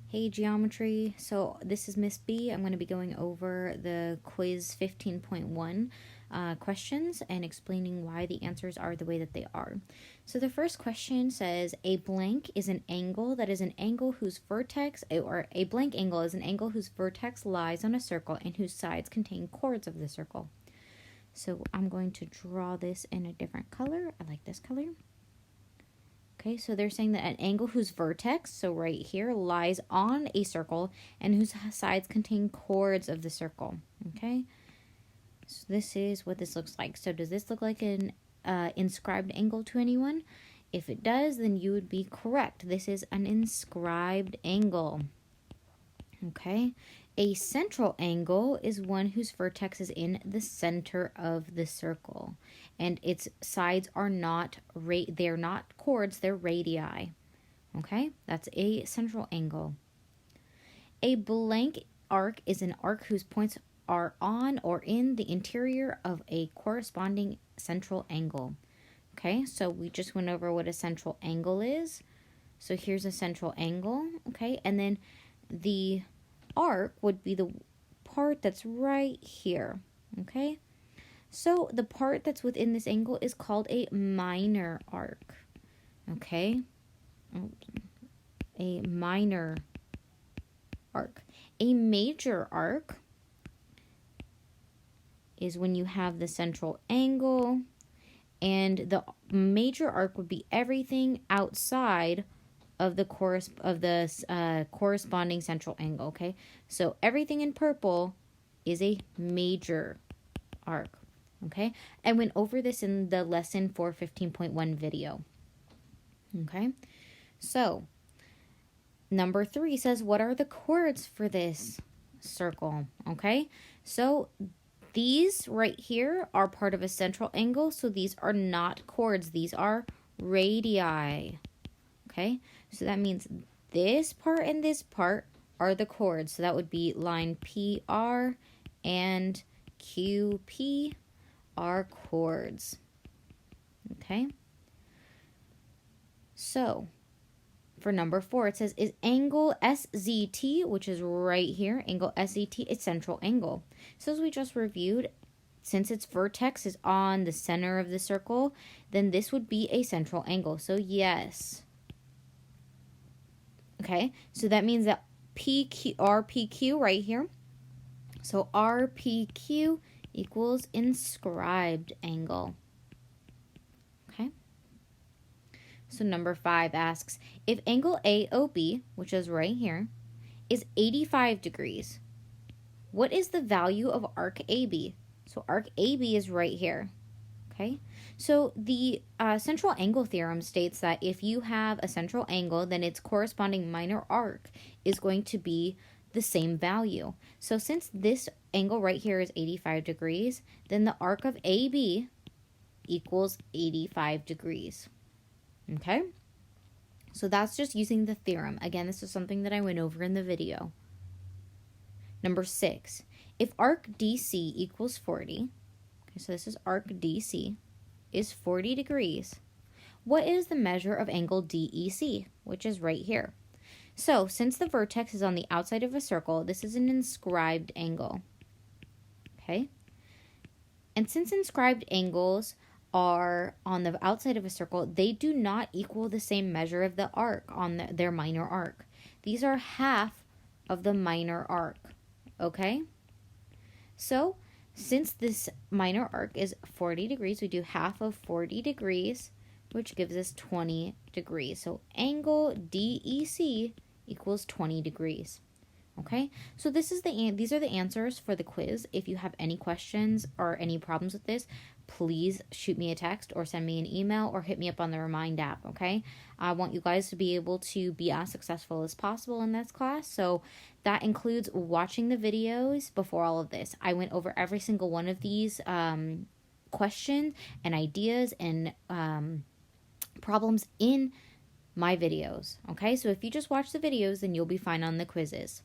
Hey Geometry, so this is Miss B. I'm going to be going over the quiz 15.1 questions and explaining why the answers are the way that they are. So the first question says, a blank is an angle that is an angle whose vertex, or a blank angle is an angle whose vertex lies on a circle and whose sides contain chords of the circle. So I'm going to draw this in a different color. I like this color. Okay, so they're saying that an angle whose vertex, so right here, lies on a circle and whose sides contain chords of the circle. Okay, so this is what this looks like. So does this look like an inscribed angle to anyone? If it does, then you would be correct. This is an inscribed angle. Okay, a central angle is one whose vertex is in the center of the circle, and its sides are not they're not chords, they're radii. Okay, that's a central angle. A blank arc is an arc whose points are on or in the interior of a corresponding central angle. Okay, so we just went over what a central angle is. So here's a central angle, okay, and then the arc would be the part that's right here, okay? So the part that's within this angle is called a minor arc, okay? A minor arc. A major arc is when you have the central angle, and the major arc would be everything outside of the corresponding central angle, okay? So everything in purple is a major arc, okay? I went over this in the lesson for 15.1 video, okay? So number 3 says, what are the chords for this circle, okay? So these right here are part of a central angle, so these are not chords, these are radii, okay? So that means this part and this part are the chords. So that would be line PR and QP are chords. Okay? So for number 4, it says, is angle SZT, which is right here, angle SZT, a central angle. So as we just reviewed, since its vertex is on the center of the circle, then this would be a central angle. So yes. Okay, so that means that RPQ right here. So RPQ equals inscribed angle. Okay. So number 5 asks, if angle AOB, which is right here, is 85 degrees, what is the value of arc AB? So arc AB is right here. Okay, so the central angle theorem states that if you have a central angle, then its corresponding minor arc is going to be the same value. So since this angle right here is 85 degrees, then the arc of AB equals 85 degrees. Okay, so that's just using the theorem. Again, this is something that I went over in the video. Number 6, if arc DC equals 40, so this is arc DC, is 40 degrees. What is the measure of angle DEC, which is right here? So since the vertex is on the outside of a circle, this is an inscribed angle. Okay? And since inscribed angles are on the outside of a circle, they do not equal the same measure of the arc on their minor arc. These are half of the minor arc. Okay? So since this minor arc is 40 degrees, we do half of 40 degrees, which gives us 20 degrees. So angle DEC equals 20 degrees. Okay, so these are the answers for the quiz. If you have any questions or any problems with this, please shoot me a text or send me an email or hit me up on the Remind app, okay? I want you guys to be able to be as successful as possible in this class, so that includes watching the videos before all of this. I went over every single one of these questions and ideas and problems in my videos, okay? So if you just watch the videos, then you'll be fine on the quizzes.